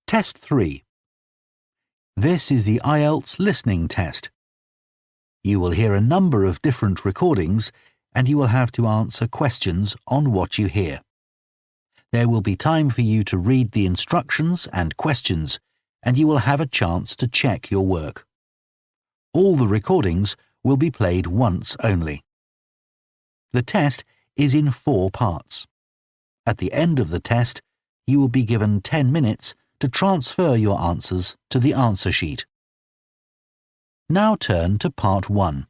Test 3. This is the IELTS listening test. You will hear a number of different recordings and you will have to answer questions on what you hear. There will be time for you to read the instructions and questions, and you will have a chance to check your work. All the recordings will be played once only. The test is in 4 parts. At the end of the test, you will be given 10 minutes to transfer your answers to the answer sheet. Now turn to Part 1.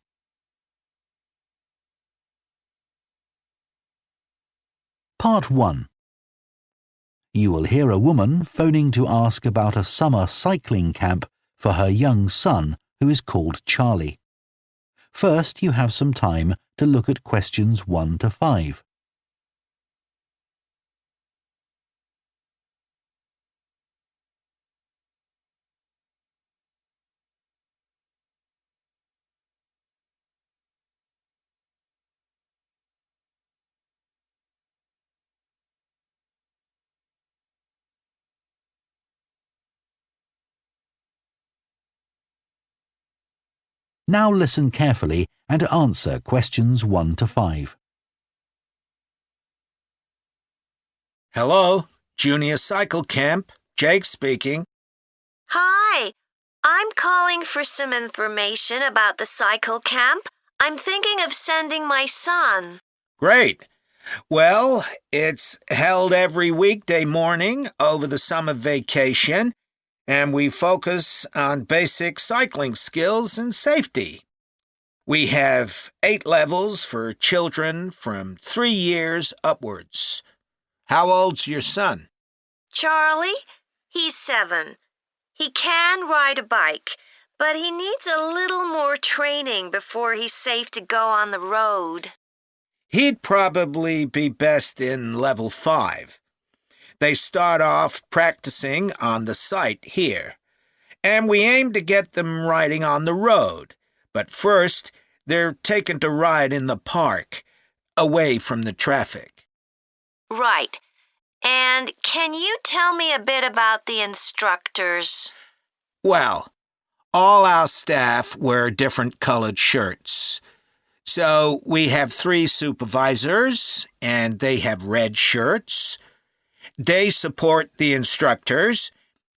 Part 1. You will hear a woman phoning to ask about a summer cycling camp for her young son who is called Charlie. First, you have some time to look at questions 1 to 5. Now listen carefully and answer questions 1 to 5. Hello, Junior Cycle Camp. Jake speaking. Hi, I'm calling for some information about the cycle camp. I'm thinking of sending my son. Great. Well, it's held every weekday morning over the summer vacation, and we focus on basic cycling skills and safety. We have 8 levels for children from 3 years upwards. How old's your son? Charlie? He's 7. He can ride a bike, but he needs a little more training before he's safe to go on the road. He'd probably be best in level 5. They start off practicing on the site here, and we aim to get them riding on the road. But first, they're taken to ride in the park, away from the traffic. Right. And can you tell me a bit about the instructors? Well, all our staff wear different colored shirts. So we have 3 supervisors, and they have red shirts. They support the instructors,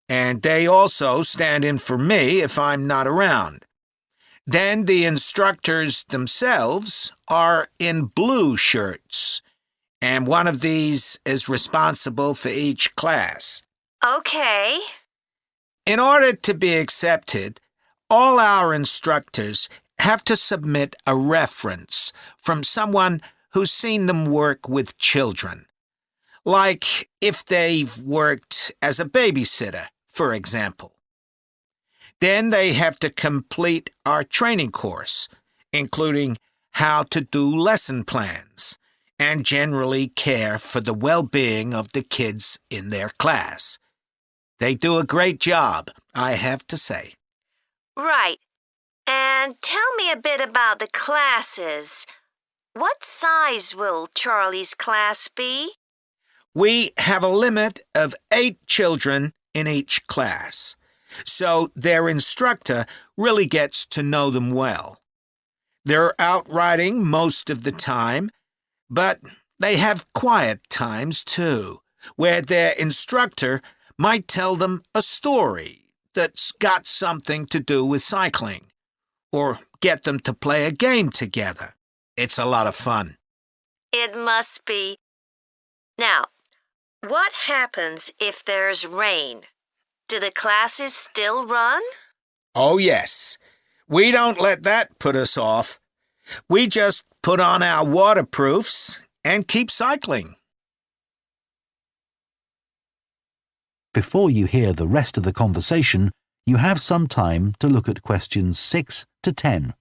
and they also stand in for me if I'm not around. Then the instructors themselves are in blue shirts, and one of these is responsible for each class. Okay. In order to be accepted, all our instructors have to submit a reference from someone who's seen them work with children. Like if they've worked as a babysitter, for example. Then they have to complete our training course, including how to do lesson plans and generally care for the well-being of the kids in their class. They do a great job, I have to say. Right. And tell me a bit about the classes. What size will Charlie's class be? We have a limit of 8 children in each class, so their instructor really gets to know them well. They're out riding most of the time, but they have quiet times too, where their instructor might tell them a story that's got something to do with cycling, or get them to play a game together. It's a lot of fun. It must be. Now, what happens if there's rain? Do the classes still run? Oh, yes. We don't let that put us off. We just put on our waterproofs and keep cycling. Before you hear the rest of the conversation, you have some time to look at questions 6 to 10.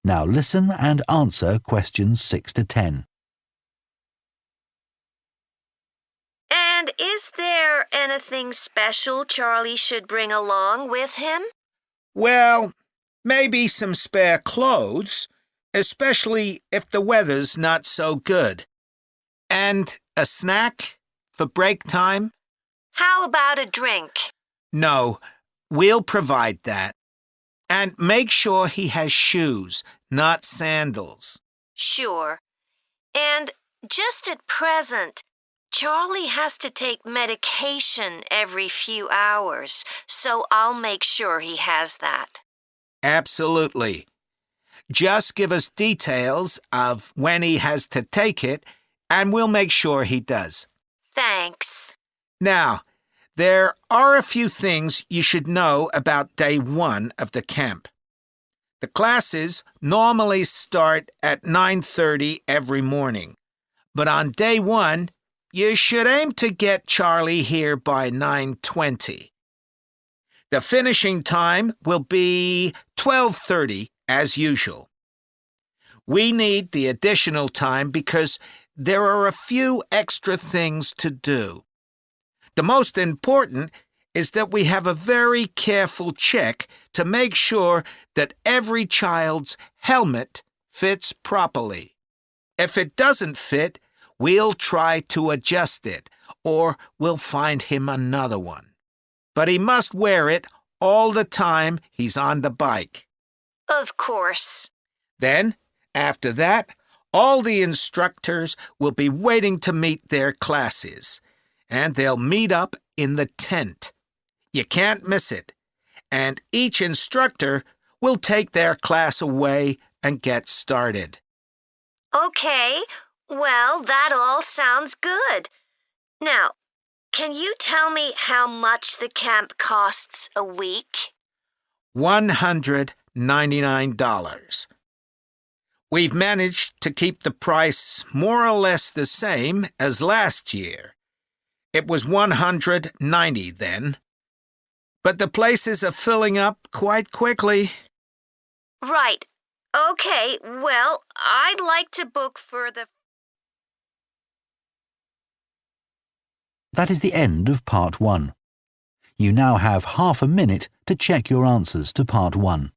Now listen and answer questions 6 to 10. And is there anything special Charlie should bring along with him? Well, maybe some spare clothes, especially if the weather's not so good. And a snack for break time? How about a drink? No, we'll provide that. And make sure he has shoes, not sandals. Sure. And just at present, Charlie has to take medication every few hours, so I'll make sure he has that. Absolutely. Just give us details of when he has to take it, and we'll make sure he does. Thanks. Now, there are a few things you should know about day 1 of the camp. The classes normally start at 9:30 every morning, but on day 1, you should aim to get Charlie here by 9:20. The finishing time will be 12:30 as usual. We need the additional time because there are a few extra things to do. The most important is that we have a very careful check to make sure that every child's helmet fits properly. If it doesn't fit, we'll try to adjust it, or we'll find him another one. But he must wear it all the time he's on the bike. Of course. Then, after that, all the instructors will be waiting to meet their classes, and they'll meet up in the tent. You can't miss it, and each instructor will take their class away and get started. Okay, well, that all sounds good. Now, can you tell me how much the camp costs a week? $199. We've managed to keep the price more or less the same as last year. It was $190 then. But the places are filling up quite quickly. Right. Okay, well, I'd like to book for the... That is the end of part 1. You now have half a minute to check your answers to part 1.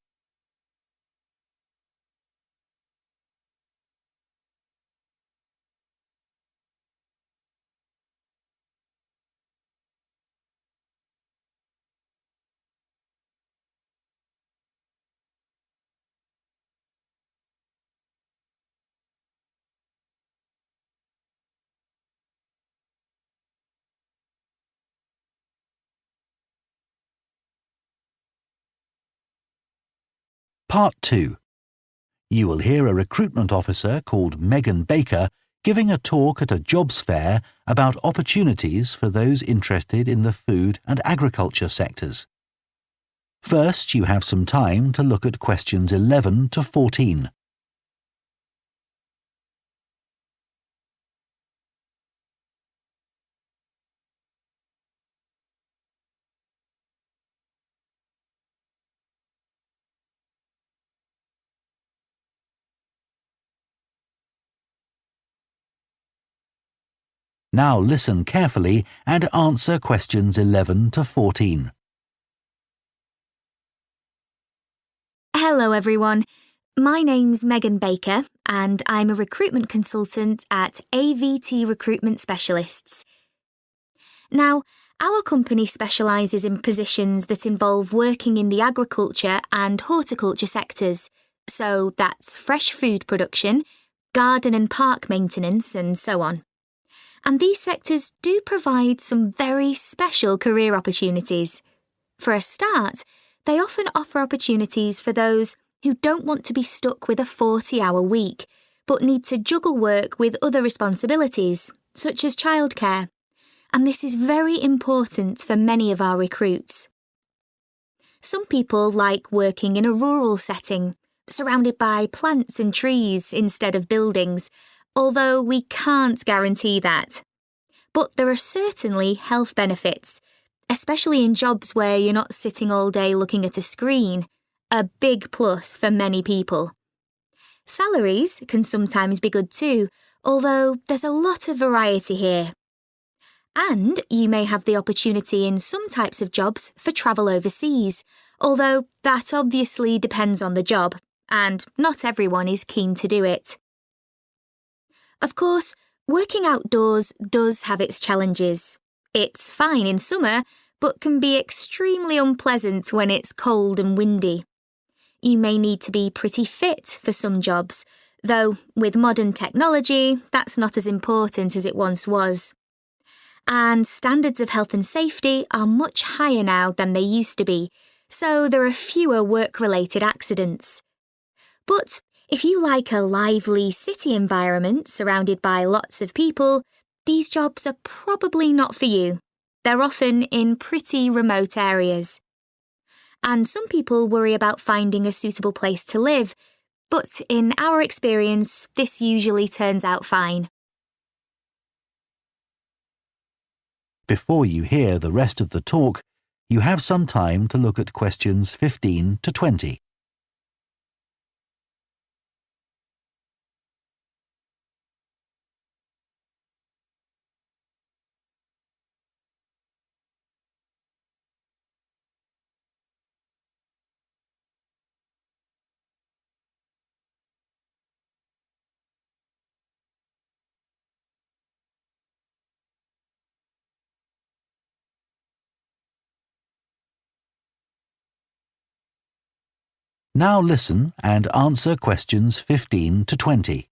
Part 2. You will hear a recruitment officer called Megan Baker giving a talk at a jobs fair about opportunities for those interested in the food and agriculture sectors. First, you have some time to look at questions 11 to 14. Now listen carefully and answer questions 11 to 14. Hello everyone, my name's Megan Baker and I'm a recruitment consultant at AVT Recruitment Specialists. Now, our company specialises in positions that involve working in the agriculture and horticulture sectors, so that's fresh food production, garden and park maintenance and so on. And these sectors do provide some very special career opportunities. For a start, they often offer opportunities for those who don't want to be stuck with a 40-hour week, but need to juggle work with other responsibilities, such as childcare. And this is very important for many of our recruits. Some people like working in a rural setting, surrounded by plants and trees instead of buildings, although we can't guarantee that. But there are certainly health benefits, especially in jobs where you're not sitting all day looking at a screen, a big plus for many people. Salaries can sometimes be good too, although there's a lot of variety here. And you may have the opportunity in some types of jobs for travel overseas, although that obviously depends on the job, and not everyone is keen to do it. Of course, working outdoors does have its challenges. It's fine in summer, but can be extremely unpleasant when it's cold and windy. You may need to be pretty fit for some jobs, though with modern technology, that's not as important as it once was. And standards of health and safety are much higher now than they used to be, so there are fewer work-related accidents. But if you like a lively city environment surrounded by lots of people, these jobs are probably not for you. They're often in pretty remote areas. And some people worry about finding a suitable place to live, but in our experience, this usually turns out fine. Before you hear the rest of the talk, you have some time to look at questions 15 to 20. Now listen and answer questions 15 to 20.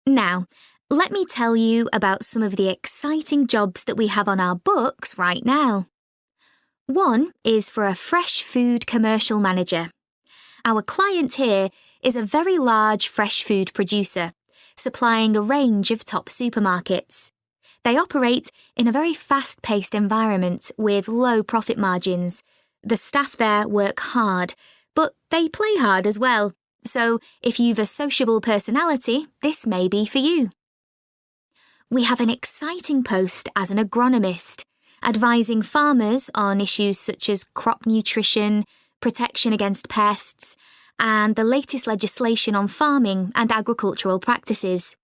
Now, let me tell you about some of the exciting jobs that we have on our books right now. One is for a fresh food commercial manager. Our client here is a very large fresh food producer, supplying a range of top supermarkets. They operate in a very fast-paced environment with low profit margins. The staff there work hard, but they play hard as well. So if you've a sociable personality, this may be for you. We have an exciting post as an agronomist, advising farmers on issues such as crop nutrition, protection against pests, and the latest legislation on farming and agricultural practices.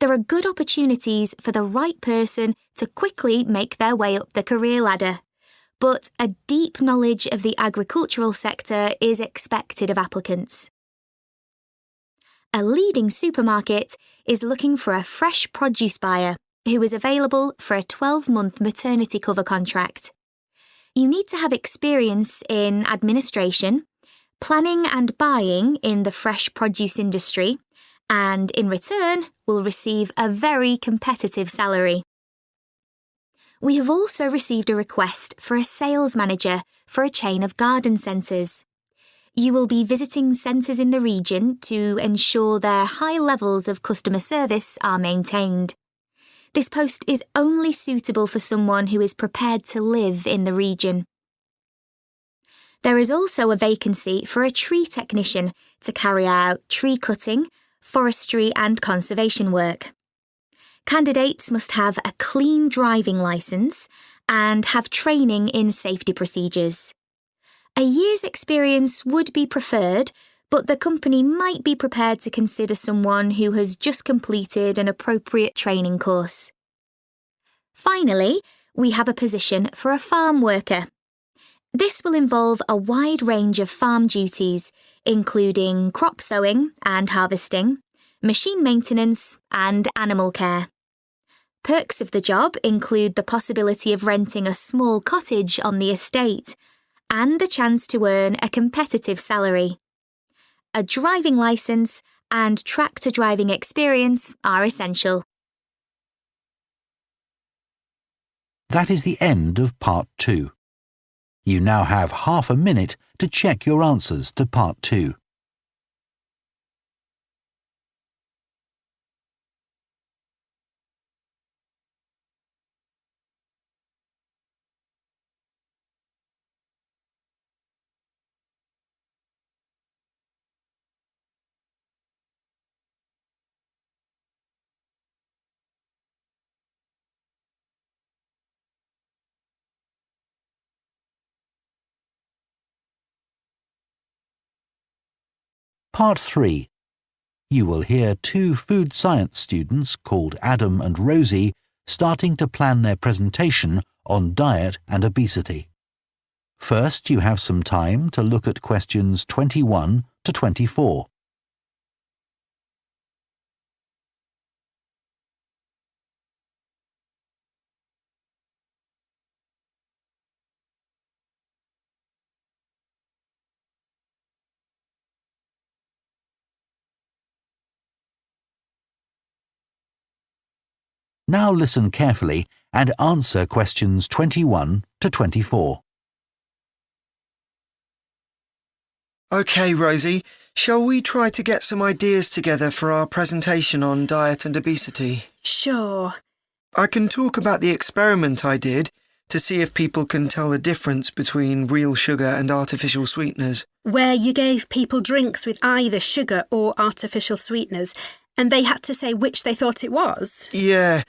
There are good opportunities for the right person to quickly make their way up the career ladder, but a deep knowledge of the agricultural sector is expected of applicants. A leading supermarket is looking for a fresh produce buyer who is available for a 12-month maternity cover contract. You need to have experience in administration, planning and buying in the fresh produce industry, and in return will receive a very competitive salary. We have also received a request for a sales manager for a chain of garden centres. You will be visiting centres in the region to ensure their high levels of customer service are maintained. This post is only suitable for someone who is prepared to live in the region. There is also a vacancy for a tree technician to carry out tree cutting, forestry and conservation work. Candidates must have a clean driving licence and have training in safety procedures. A year's experience would be preferred, but the company might be prepared to consider someone who has just completed an appropriate training course. Finally, we have a position for a farm worker. This will involve a wide range of farm duties, including crop sowing and harvesting, machine maintenance, and animal care. Perks of the job include the possibility of renting a small cottage on the estate and the chance to earn a competitive salary. A driving licence and tractor driving experience are essential. That is the end of Part 2. You now have half a minute to check your answers to Part 2. Part 3. You will hear two food science students called Adam and Rosie starting to plan their presentation on diet and obesity. First, you have some time to look at questions 21 to 24. Now listen carefully and answer questions 21 to 24. OK, Rosie, shall we try to get some ideas together for our presentation on diet and obesity? Sure. I can talk about the experiment I did to see if people can tell the difference between real sugar and artificial sweeteners. Where you gave people drinks with either sugar or artificial sweeteners, and they had to say which they thought it was? Yeah,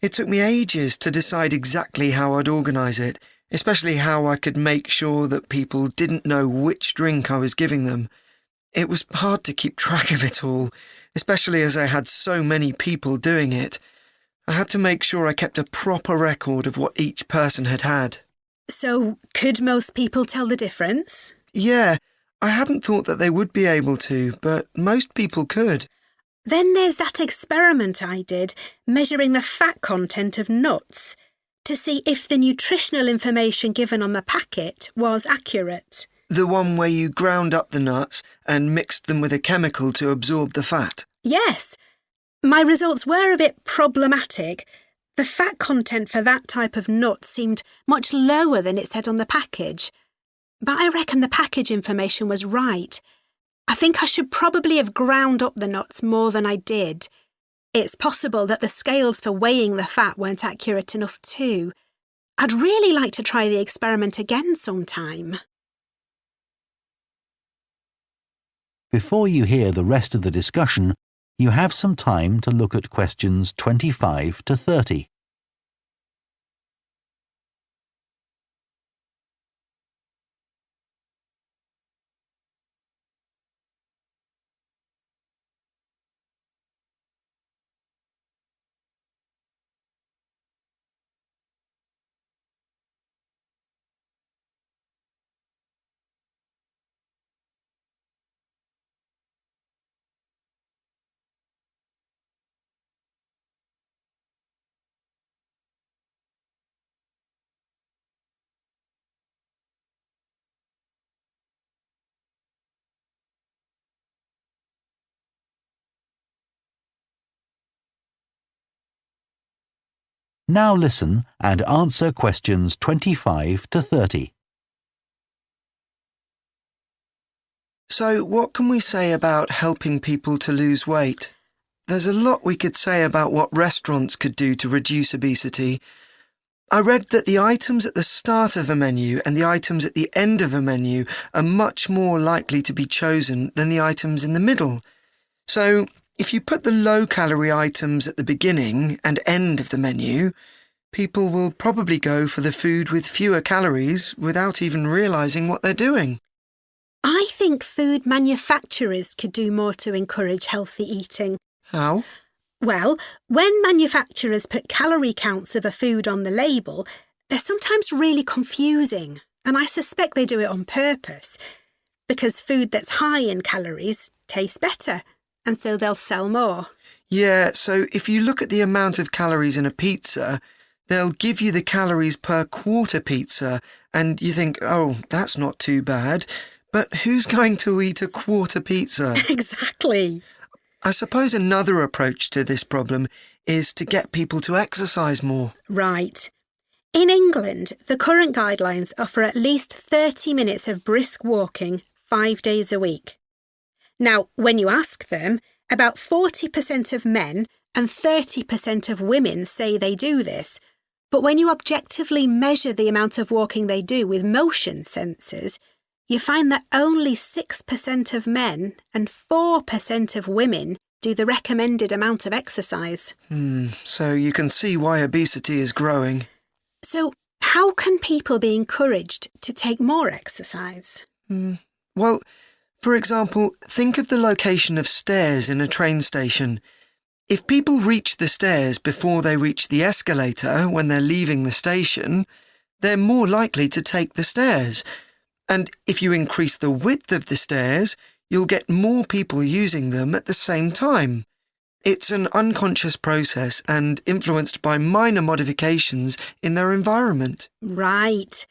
it took me ages to decide exactly how I'd organise it, especially how I could make sure that people didn't know which drink I was giving them. It was hard to keep track of it all, especially as I had so many people doing it. I had to make sure I kept a proper record of what each person had had. So, could most people tell the difference? Yeah, I hadn't thought that they would be able to, but most people could. Then there's that experiment I did, measuring the fat content of nuts, to see if the nutritional information given on the packet was accurate. The one where you ground up the nuts and mixed them with a chemical to absorb the fat? Yes. My results were a bit problematic. The fat content for that type of nut seemed much lower than it said on the package. But I reckon the package information was right. I think I should probably have ground up the nuts more than I did. It's possible that the scales for weighing the fat weren't accurate enough too. I'd really like to try the experiment again sometime. Before you hear the rest of the discussion, you have some time to look at questions 25 to 30. Now listen and answer questions 25 to 30. So, what can we say about helping people to lose weight? There's a lot we could say about what restaurants could do to reduce obesity. I read that the items at the start of a menu and the items at the end of a menu are much more likely to be chosen than the items in the middle. So, if you put the low-calorie items at the beginning and end of the menu, people will probably go for the food with fewer calories without even realising what they're doing. I think food manufacturers could do more to encourage healthy eating. How? Well, when manufacturers put calorie counts of a food on the label, they're sometimes really confusing, and I suspect they do it on purpose, because food that's high in calories tastes better, and so they'll sell more. Yeah, so if you look at the amount of calories in a pizza, they'll give you the calories per quarter pizza, and you think, oh, that's not too bad. But who's going to eat a quarter pizza? Exactly. I suppose another approach to this problem is to get people to exercise more. Right. In England, the current guidelines offer at least 30 minutes of brisk walking 5 days a week. Now, when you ask them, about 40% of men and 30% of women say they do this. But when you objectively measure the amount of walking they do with motion sensors, you find that only 6% of men and 4% of women do the recommended amount of exercise. So you can see why obesity is growing. So how can people be encouraged to take more exercise? Well, For example, think of the location of stairs in a train station. If people reach the stairs before they reach the escalator when they're leaving the station, they're more likely to take the stairs. And if you increase the width of the stairs, you'll get more people using them at the same time. It's an unconscious process and influenced by minor modifications in their environment. Right.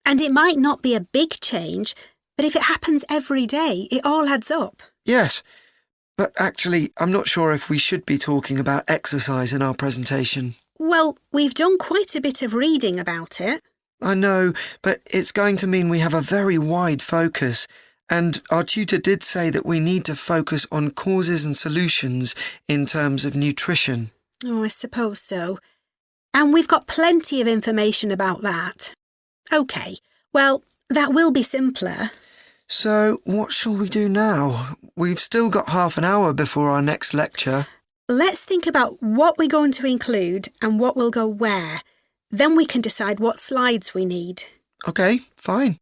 And it might not be a big change, but if it happens every day, it all adds up. Yes, but actually, I'm not sure if we should be talking about exercise in our presentation. Well, we've done quite a bit of reading about it. I know, but it's going to mean we have a very wide focus, and our tutor did say that we need to focus on causes and solutions in terms of nutrition. Oh, I suppose so. And we've got plenty of information about that. OK, well, that will be simpler. So, what shall we do now? We've still got half an hour before our next lecture. Let's think about what we're going to include and what will go where. Then we can decide what slides we need. OK, fine.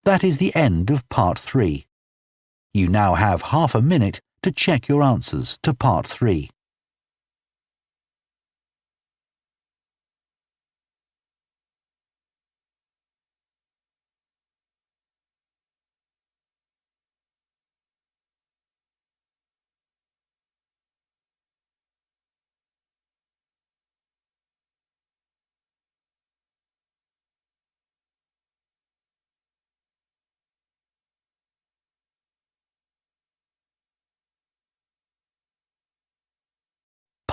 That is the end of Part 3. You now have half a minute to check your answers to Part 3.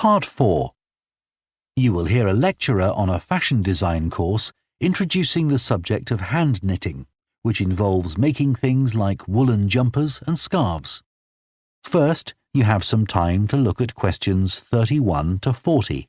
Part 4. You will hear a lecturer on a fashion design course introducing the subject of hand knitting, which involves making things like woolen jumpers and scarves. First, you have some time to look at questions 31 to 40.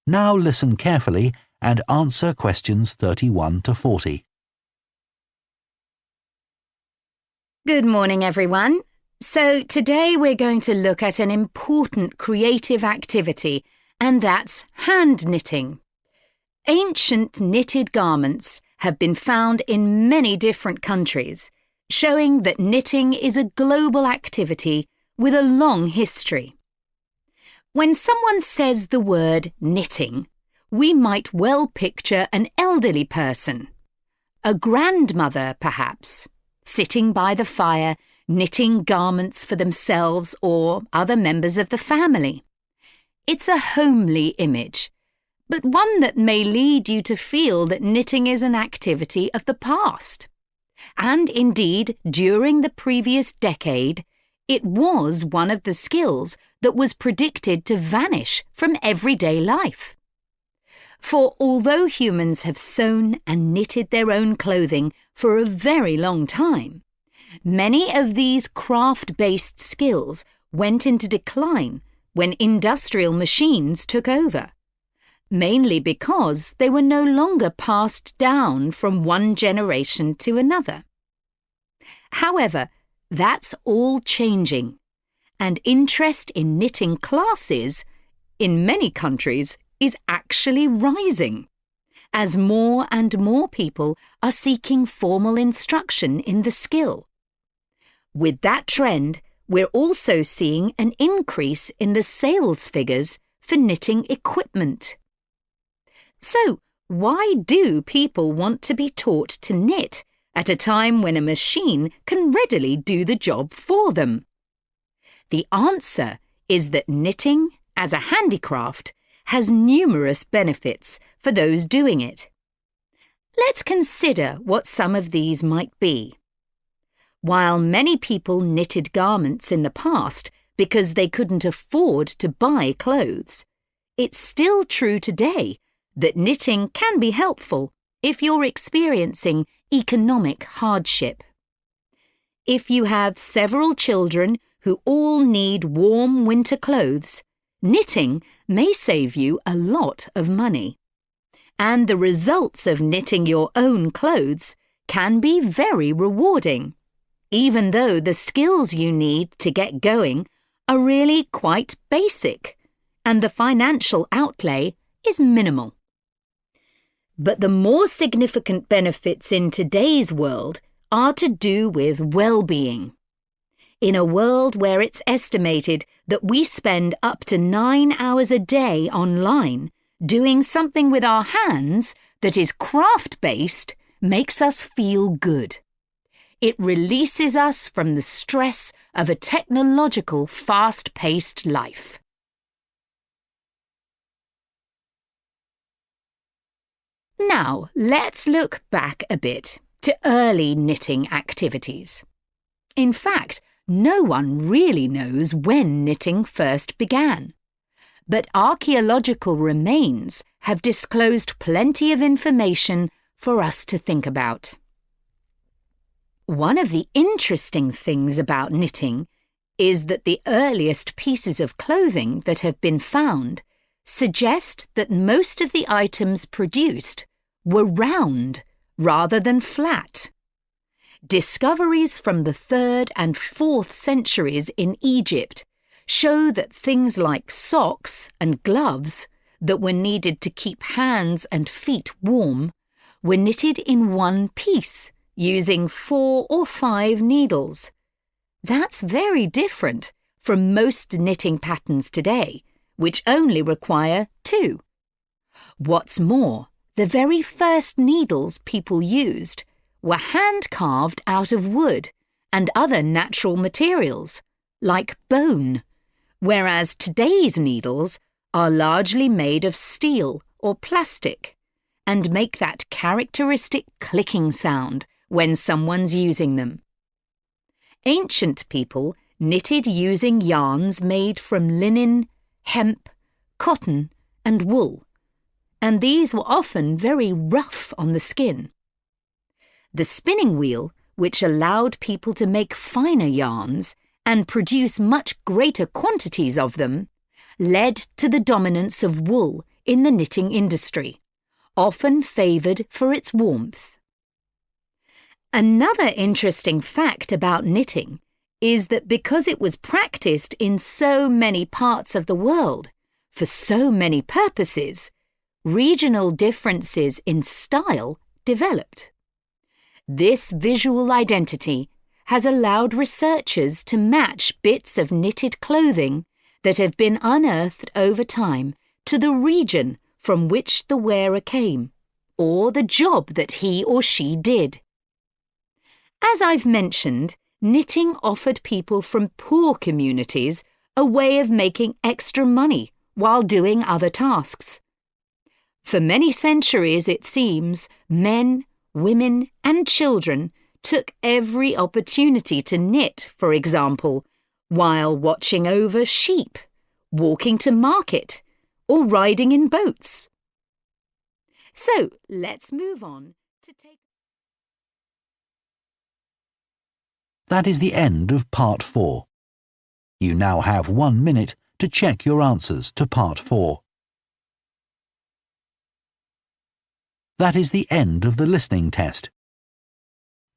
Now listen carefully and answer questions 31 to 40. Good morning, everyone. So today we're going to look at an important creative activity, and that's hand knitting. Ancient knitted garments have been found in many different countries, showing that knitting is a global activity with a long history. When someone says the word knitting, we might well picture an elderly person, a grandmother perhaps, sitting by the fire, knitting garments for themselves or other members of the family. It's a homely image, but one that may lead you to feel that knitting is an activity of the past. And indeed, during the previous decade, it was one of the skills that was predicted to vanish from everyday life. For although humans have sewn and knitted their own clothing for a very long time, many of these craft-based skills went into decline when industrial machines took over, mainly because they were no longer passed down from one generation to another. However, that's all changing, and interest in knitting classes, in many countries, is actually rising, as more and more people are seeking formal instruction in the skill. With that trend, we're also seeing an increase in the sales figures for knitting equipment. So, why do people want to be taught to knit at a time when a machine can readily do the job for them? The answer is that knitting, as a handicraft, has numerous benefits for those doing it. Let's consider what some of these might be. While many people knitted garments in the past because they couldn't afford to buy clothes, it's still true today that knitting can be helpful if you're experiencing economic hardship. If you have several children who all need warm winter clothes, knitting may save you a lot of money. And the results of knitting your own clothes can be very rewarding, even though the skills you need to get going are really quite basic, and the financial outlay is minimal. But the more significant benefits in today's world are to do with well-being. In a world where it's estimated that we spend up to 9 hours a day online, doing something with our hands that is craft-based makes us feel good. It releases us from the stress of a technological, fast-paced life. Now, let's look back a bit to early knitting activities. In fact, no one really knows when knitting first began. But archaeological remains have disclosed plenty of information for us to think about. One of the interesting things about knitting is that the earliest pieces of clothing that have been found suggest that most of the items produced were round rather than flat. Discoveries from the 3rd and 4th centuries in Egypt show that things like socks and gloves that were needed to keep hands and feet warm were knitted in one piece using 4 or 5 needles. That's very different from most knitting patterns today, which only require 2. What's more, the very first needles people used were hand-carved out of wood and other natural materials, like bone, whereas today's needles are largely made of steel or plastic and make that characteristic clicking sound when someone's using them. Ancient people knitted using yarns made from linen, hemp, cotton, and wool, and these were often very rough on the skin. The spinning wheel, which allowed people to make finer yarns and produce much greater quantities of them, led to the dominance of wool in the knitting industry, often favoured for its warmth. Another interesting fact about knitting is that because it was practised in so many parts of the world, for so many purposes, regional differences in style developed. This visual identity has allowed researchers to match bits of knitted clothing that have been unearthed over time to the region from which the wearer came, or the job that he or she did. As I've mentioned, knitting offered people from poor communities a way of making extra money while doing other tasks. For many centuries, it seems, men, women and children took every opportunity to knit, for example, while watching over sheep, walking to market, or riding in boats. So, let's move on to take... That is the end of Part 4. You now have 1 minute to check your answers to Part 4. That is the end of the listening test.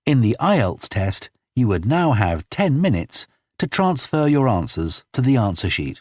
In the IELTS test, you would now have 10 minutes to transfer your answers to the answer sheet.